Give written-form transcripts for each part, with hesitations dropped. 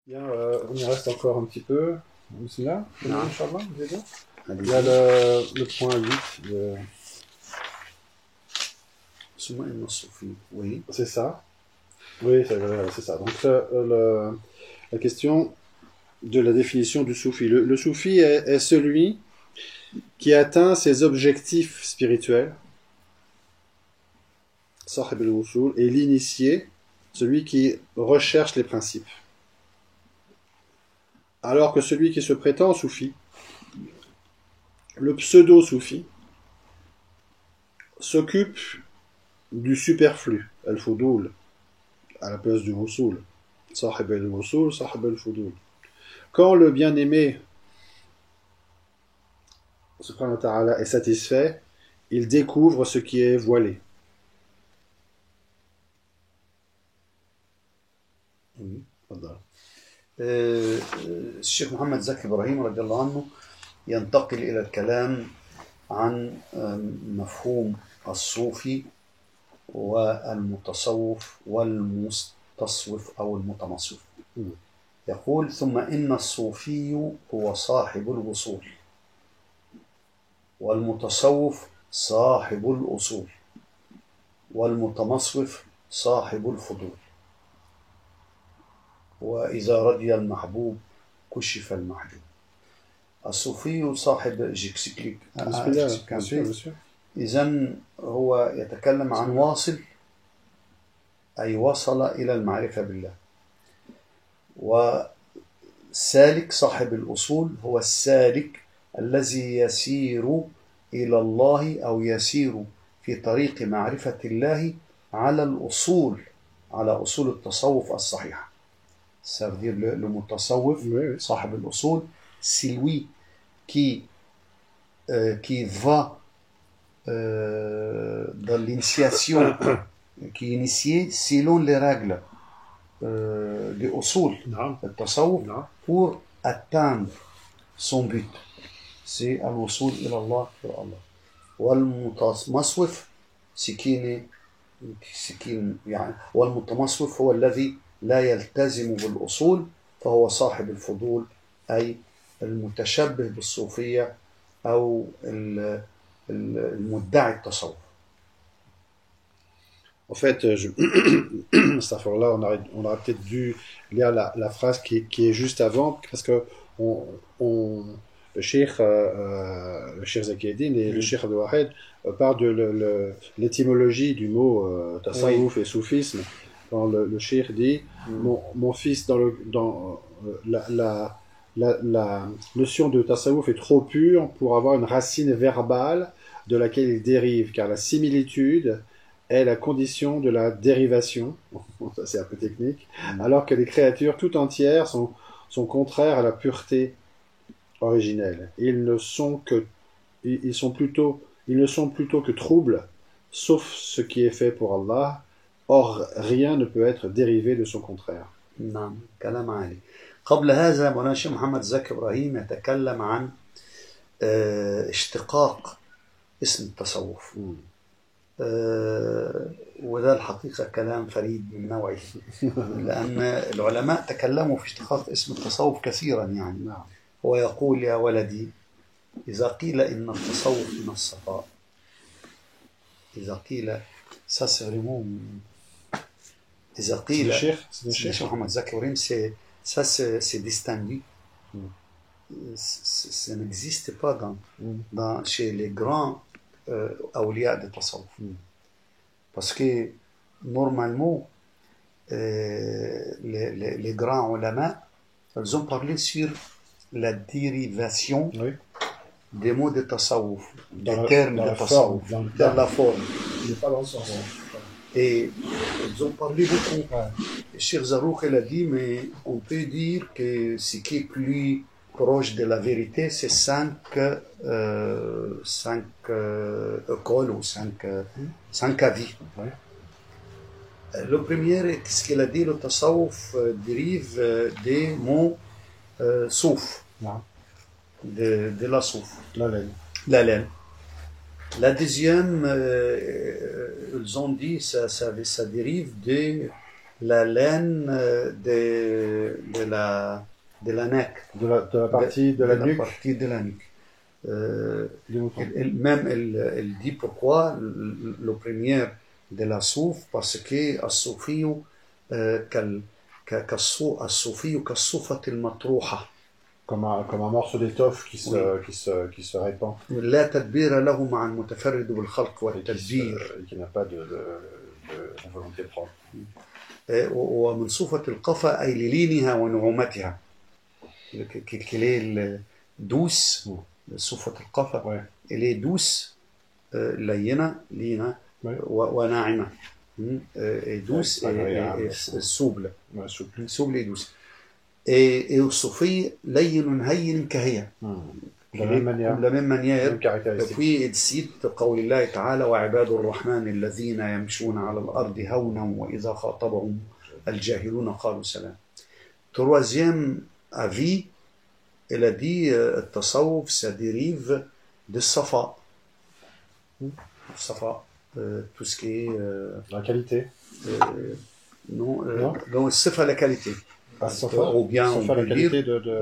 Bien, on y reste encore un petit peu. Bismillah, Non. Inch'Allah, vous êtes là. Allez. Il y a le point 8. Oui. C'est ça. Oui, c'est ça. Donc, la question de la définition du soufi. Le soufi est celui qui atteint ses objectifs spirituels, sahib al-wusul, et l'initié, celui qui recherche les principes. Alors que celui qui se prétend soufi, le pseudo-soufi, s'occupe du superflu, al-fudul, à la place du wusul. Sahib al-wusul, sahib al-fudul. Quand le bien-aimé, subhanahu wa ta'ala, est satisfait, il découvre ce qui est voilé. Oui. الشيخ محمد زكي إبراهيم رضي الله عنه ينتقل إلى الكلام عن مفهوم الصوفي والمتصوف والمستصوف أو المتمصوف. يقول: ثم إن الصوفي هو صاحب الوصول، والمتصوف صاحب الأصول، والمتمصوف صاحب الفضول، وإذا رضي المحبوب كشف المحجوب. الصوفي صاحب جيكسيكليك. إذن هو يتكلم عن واصل، أي وصل إلى المعرفة بالله. وسالك صاحب الأصول هو السالك الذي يسير إلى الله أو يسير في طريق معرفة الله على الأصول، على أصول التصوف الصحيحة. Ça veut dire le mutasawwif, sahib al-usul, c'est lui qui va dans l'initiation, qui est initié selon les règles du usul, le tasawwuf, pour atteindre son but. C'est al-usul ila Allah pour Allah. والمتمصوف سكين يعني والمتمصوف هو الذي لا يلتزم بالأصول فهو صاحب الفضول، أي المتشبه بالصوفية أو المدعي التصوف. En fait, on aurait peut-être dû lire la phrase qui est juste avant, parce que le Cheikh Zaki Eddin et le Cheikh Abdul Wahid parlent de l'étymologie du mot tasawwuf et soufisme. Quand le Cheikh dit mon fils, dans la notion de tasawwuf est trop pure pour avoir une racine verbale de laquelle il dérive, car la similitude est la condition de la dérivation. Ça c'est un peu technique. Alors que les créatures tout entières sont contraires à la pureté originelle. Ils ne sont plutôt que troubles, sauf ce qui est fait pour Allah. Or, rien ne peut être dérivé de son contraire. نعم، كلام عالي. قبل هذا مولانا الشيخ محمد زكي إبراهيم يتكلم عن اشتقاق اسم التصوف. وده الحقيقة كلام فريد من نوعه، لأن العلماء تكلموا في اشتقاق اسم التصوف كثيرا يعني. هو يقول: يا ولدي، إذا قيل إن التصوف من الصفاء، إذا قيل ça c'est vraiment إذا قيل الشيخ محمد زكي إبراهيم c'est distingué. Ça n'existe pas chez les grands awliya de tasawwuf. Parce que normalement les grands ulama, ils ont parlé sur la dérivation des mots de tasawwuf, des termes de tasawwuf, dans la forme. Et ils ont parlé beaucoup. Cheikh Zarouk a dit, mais on peut dire que ce qui est plus proche de la vérité, c'est cinq écoles ou cinq avis. Le premier, ce qu'il a dit, le tasawwuf dérive des mots souf, de la souf, la laine. La deuxième, ils ont dit, ça dérive la laine de la neck. De la partie de la nuque. La partie de la nuque. Du mouton. Même elle dit pourquoi le premier de la souf, parce que الصوفي الصوفي كالصوفة المطروحة. Comme un morceau d'étoffe qui se répand. لا تدبير له مع المتفرد بالخلق والتدبير. Et qui n'a pas de volonté propre. ومن صوفة القفا أي للينها ونعومتها. qu'elle est douce. صوفة القفا. Elle est douce, لينة وناعمة. Et douce et souple. Souple et douce. Et الصوفي لين هين كهي. De la même manière. Puis il cite قول الله تعالى وعباد الرحمن الذين يمشون على الأرض هونا وإذا خاطبهم الجاهلون قالوا سلام. Troisième avis, elle a dit التصوف ça dérive de Safa. Safa, tout ce qui est la qualité. Non, Safa la qualité. Ou bien on peut dire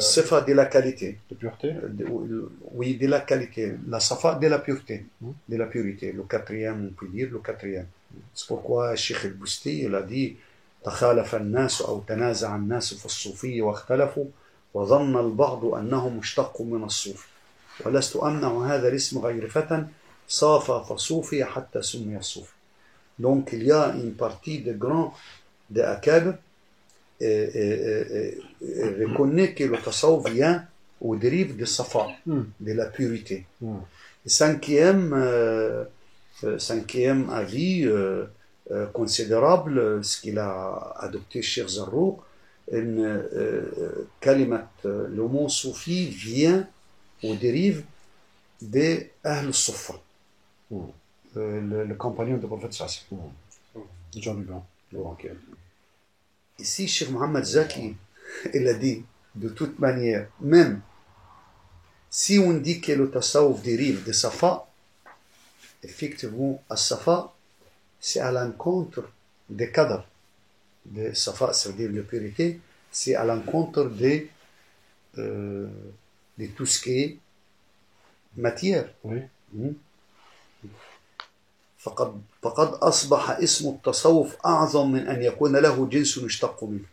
Safa de la qualité. De pureté. Oui, de la qualité. La Safa de la pureté. De la purité. Le quatrième, on peut dire le quatrième. C'est pourquoi Cheikh el-Bousti, il a dit تخالف الناس أو تنازع الناس في الصوفية واختلفوا وظن البعض أنه مشتق من الصوف ولست أمنع هذا الاسم غيرفة صافى فصوفي حتى سمي الصوف. Donc il y a une partie de grands de Akab reconnaît que le tasawwuf vient ou dérive de Safa, de la pureté. Cinquième avis considérable, ce qu'il a adopté Cheikh Zarrouk, le mot soufi vient ou dérive de Ahl al-Suffa, le compagnon du prophète sallallahu Jean du Vent. Ici, Cheikh Mohammed Zaki, il a dit, de toute manière, même si on dit que le tasawwuf dérive de Safa, effectivement, à Safa, c'est à l'encontre des cadres de Safa, ça veut dire la purité, c'est à l'encontre de tout ce qui est matière. Oui. فقد أصبح اسم التصوف أعظم من أن يكون له جنس يشتق منه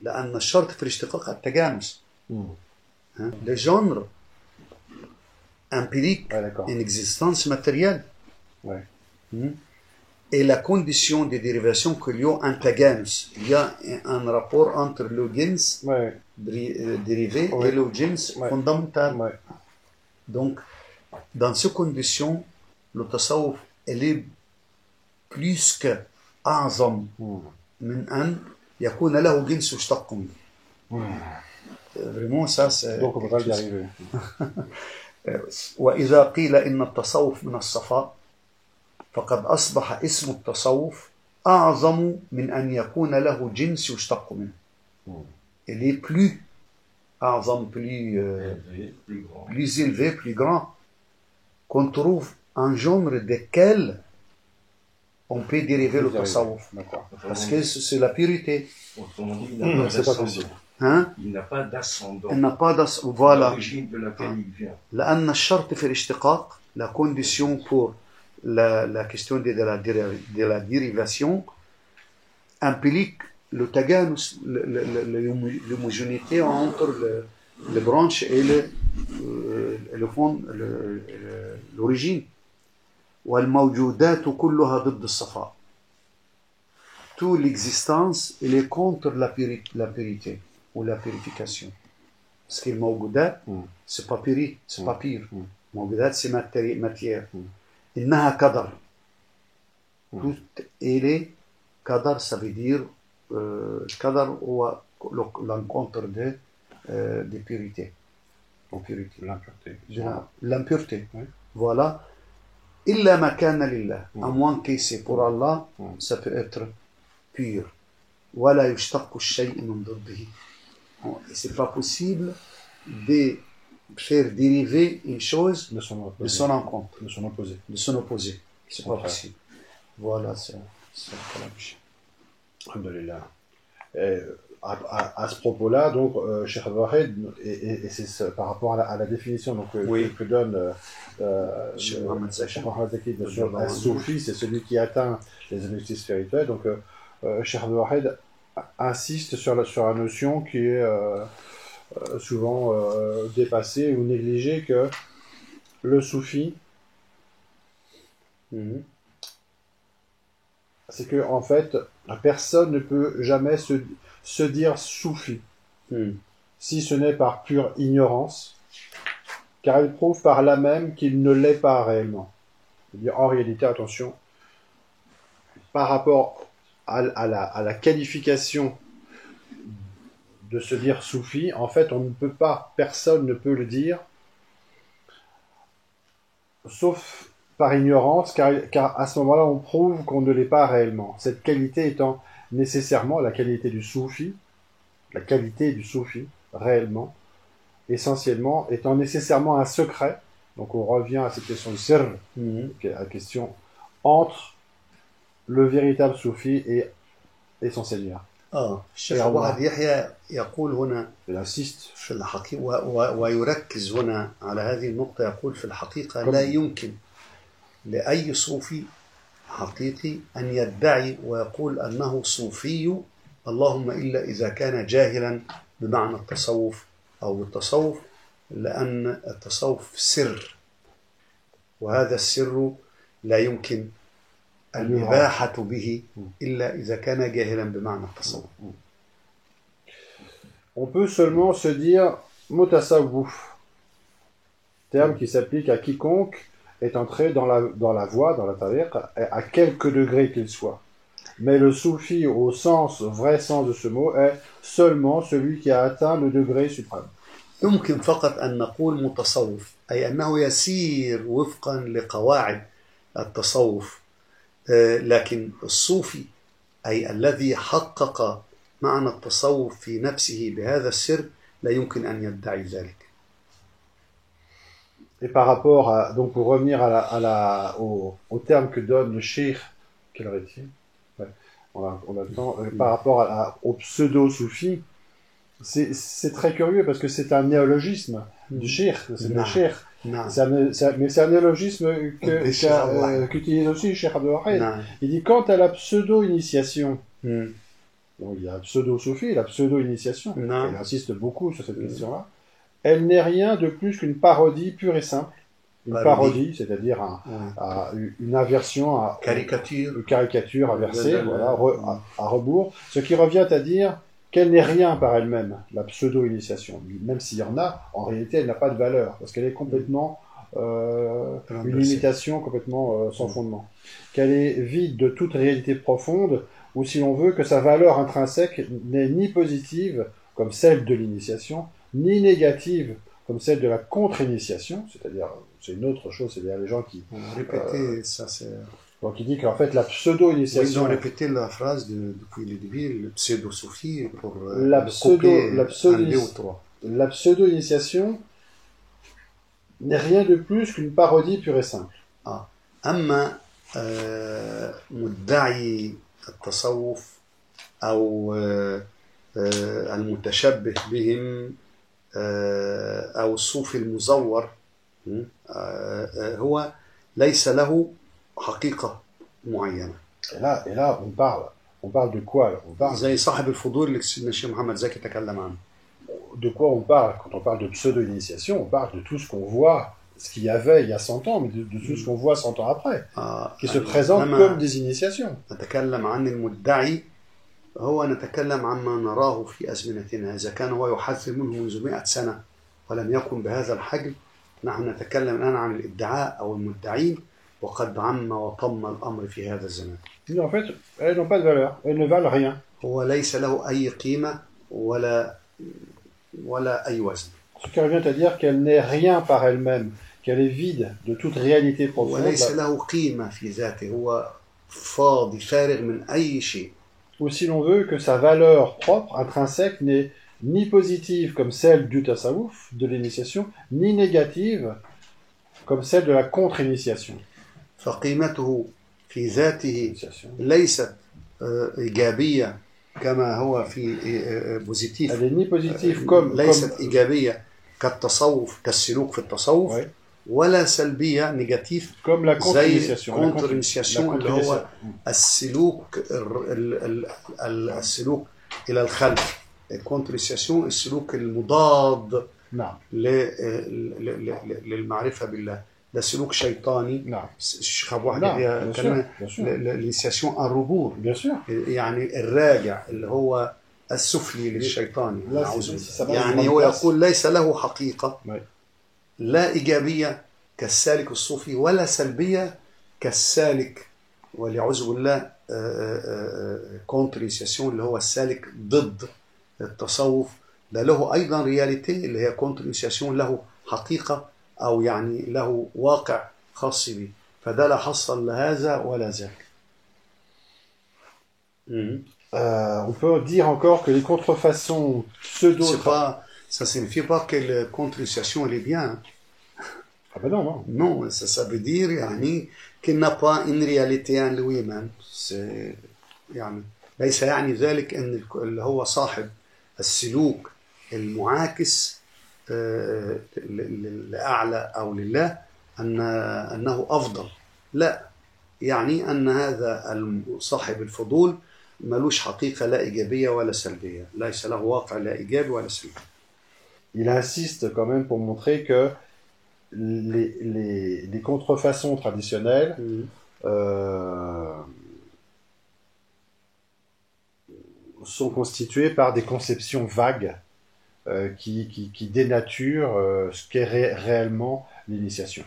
لأن الشرط في الاشتقاق التجانس. Le genre implique une existence matérielle. Et la condition de dérivation qu'il y a un taganus. Il y a un rapport entre le gens dérivé et le gens fondamental. Donc, dans ces conditions, le tasawwuf, elle est plus que أعظم من أن يكون له جنس يشتق منه. Vraiment, ça c'est. Donc on peut pas y arriver. وإذا قيل إن التصوف من الصفاء فقد أصبح اسم التصوف أعظم من أن يكون له جنس يشتق منه. Il est plus أعظم, plus élevé, plus grand, qu'on trouve un genre desquels on peut dériver le tasawwuf. Parce que c'est la purité. C'est pas possible. Il n'a pas d'ascendant. Il n'a pas d'ascendant. Voilà. L'origine de laquelle il vient. لأن الشرط في الاشتقاق, la condition pour la question de la dérivation implique le taganus, l'homogénéité entre les branches et le fond, l'origine. والموجودات كلها ضد الصفاء. Toute l'existence, elle est contre la purité ou la purification. Parce que le mawjoudat, c'est pas pur, c'est pas pire. Mawjoudat, c'est matière. إنها قدر. Tout elle est qadar, ça veut dire qadar ou l'encontre de purité. L'impureté. Voilà. إلا ما كان لله, à moins que c'est pour Allah, ça peut être pur. ولا يشتق الشيء من ضده. C'est pas possible de faire dériver une chose de son encontre, de son opposé. C'est pas possible. Voilà, c'est le kalam. Alhamdulillah. Et à ce propos-là, donc, Cheikh Al-Wahed, et c'est par rapport à la définition donc, Oui. que donne Cheikh Mohammed Zaki. Cheikh Mohammed Zaki sur un soufi, c'est celui qui atteint les objectifs spirituels. Donc, Cheikh Al-Wahed insiste sur la notion qui est souvent dépassée ou négligée, que le soufi, c'est que en fait, personne ne peut jamais se dire soufi, si ce n'est par pure ignorance, car il prouve par là même qu'il ne l'est pas réellement. C'est-à-dire, en réalité, attention, par rapport à la qualification de se dire soufi, en fait, on ne peut pas, personne ne peut le dire, sauf par ignorance, car à ce moment-là, on prouve qu'on ne l'est pas réellement. Cette qualité étant nécessairement la qualité du soufi, réellement, essentiellement, étant nécessairement un secret. Donc on revient à cette question du sirr, la question entre le véritable soufi et son Seigneur. الشيخ الواحد يحيى يقول هنا Il insiste. في الحقيقة ويركز هنا على هذه النقطة، يقول في الحقيقة لا يمكن لأي صوفي حقيقي أن يدعي ويقول أنه صوفي، اللهم إلا إذا كان جاهلا بمعنى التصوف أو التصوف، لأن التصوف سر، وهذا السر لا يمكن الإباحة به إلا إذا كان جاهلا بمعنى التصوف. On peut seulement se dire mutasawwuf, terme qui s'applique à quiconque est entré dans la voie, dans la tariq, à quelque degré qu'il soit. Mais le soufi, au vrai sens de ce mot, est seulement celui qui a atteint le degré suprême. يمكن فقط أن نقول متصوف، أي أنه يسير وفقا لقواعد التصوف، لكن الصوفي أي الذي حقق معنى التصوف في نفسه بهذا السر لا يمكن أن يدعي ذلك. Et par rapport à, donc pour revenir au terme que donne le Cheikh, quelle heure est-il? Ouais, on a le temps. Par rapport au pseudo-soufi, c'est très curieux parce que c'est un néologisme du Cheikh, c'est le Cheikh. Mais c'est un néologisme qu'utilise aussi Cheikh Abdul Wahid. Il dit quant à la pseudo-initiation, donc il y a pseudo-soufi et la pseudo-initiation, il insiste beaucoup sur cette question-là, elle n'est rien de plus qu'une parodie pure et simple. Une parodie, c'est-à-dire une inversion, une caricature inversée, voilà, à rebours, ce qui revient à dire qu'elle n'est rien par elle-même, la pseudo-initiation. Même s'il y en a, en réalité, elle n'a pas de valeur, parce qu'elle est complètement une imitation complètement sans fondement. Qu'elle est vide de toute réalité profonde, ou si l'on veut, que sa valeur intrinsèque n'est ni positive, comme celle de l'initiation, ni négative, comme celle de la contre-initiation, c'est-à-dire, c'est une autre chose, c'est-à-dire les gens qui... Répétez, ça c'est... Donc il dit qu'en fait, la pseudo-initiation... Ils ont répété la phrase depuis le début, le pseudo-sophie, pour la pseudo-initiation n'est rien de plus qu'une parodie pure et simple. أما مدعي التصوف أو المتشبه بهم أو الصوفي المزور هو ليس له حقيقة معينة. Et là, on parle de quoi alors? On parle زي صاحب الفضول اللي سيدنا الشيخ محمد زكي تكلم عنه. De quoi on parle? Quand on parle de pseudo-initiation, on parle de tout ce qu'on voit, ce qu'il y avait il y a 100 ans, mais de tout ce qu'on voit 100 ans après, qui se présente comme des initiations. نتكلم عن المدعي هو نتكلم عما نراه في أزمنتنا، إذا كان هو يحذر منه منذ 100 سنة ولم يكن بهذا الحجم، نحن نتكلم الآن عن الادعاء أو المدعين وقد عم وطم الأمر في هذا الزمان. En fait, elles n'ont pas de valeur, elles ne valent rien. هو ليس له أي قيمة ولا أي وزن. Ce qui revient à dire qu'elle n'est rien par elle-même, qu'elle est vide de toute réalité profonde. وليس له قيمة في ذاته، هو فاضي فارغ من أي شيء. Ou si l'on veut que sa valeur propre, intrinsèque, n'est ni positive comme celle du tasawwuf, de l'initiation, ni négative comme celle de la contre-initiation. فقيمته في ذاته ليست إيجابية كما هو في بوزيتيف. Elle est ni positive comme ليست إيجابية كالتصوف كالسلوك في التصوف ouais, ولا سلبية نيجاتيف comme la زي contre-initiation. contre-initiation اللي هو السلوك السلوك إلى الخلف. الكونتر-initiation السلوك المضاد نعم للمعرفة بالله، ده سلوك شيطاني. نعم خاب واحدة كلمة الانيسياسيون الربور، يعني الراجع اللي هو السفلي للشيطان. يعني هو يقول ليس له حقيقة لا إيجابية كالسالك الصوفي ولا سلبية كالسالك والعياذ بالله كونتر-initiation اللي هو السالك ضد التصوف. ده له أيضا رياليتي اللي هي كونتر-initiation له حقيقة أو يعني له واقع خاص به، فده لا حصل لهذا ولا ذاك. On peut dire encore que les contrefaçons pseudo... Ça ne signifie pas que la contre-initiation elle est bien. Ah ben non, non. Non, ça veut dire يعني qu'il n'a pas une réalité en lui-même. يعني ليس يعني ذلك أن اللي هو صاحب السلوك المعاكس لأعلى أو لله أنه أفضل. لا، يعني أن هذا صاحب الفضول ملوش حقيقة لا إيجابية ولا سلبية، ليس له واقع لا إيجابي ولا سلبي. Il insiste quand même pour montrer que les contrefaçons traditionnelles sont constituées par des conceptions vagues qui dénaturent ce qu'est réellement l'initiation.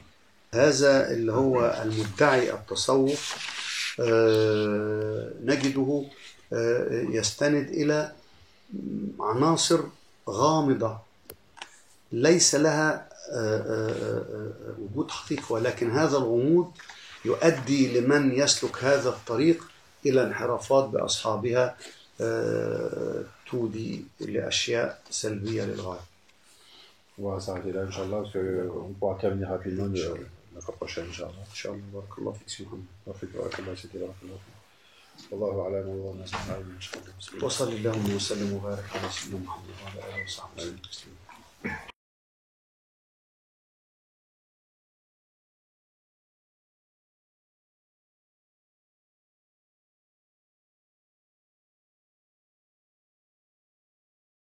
هذا اللي هو المدعي التصوف نجده يستند إلى عناصر غامضة ليس لها وجود حقيقي، ولكن هذا الغموض يؤدي لمن يسلك هذا الطريق إلى انحرافات بأصحابها تودي لأشياء سلبية للغاية. On va s'arrêter là, Inch'Allah, parce qu'on pourra terminer rapidement la fois prochaine, Inch'Allah. Inch'Allah, barakallah fik Muhammad. والله أعلم والله نسأل الله. وصلى اللهم وسلم وبارك على سيدنا محمد وعلى آله وصحبه وسلم.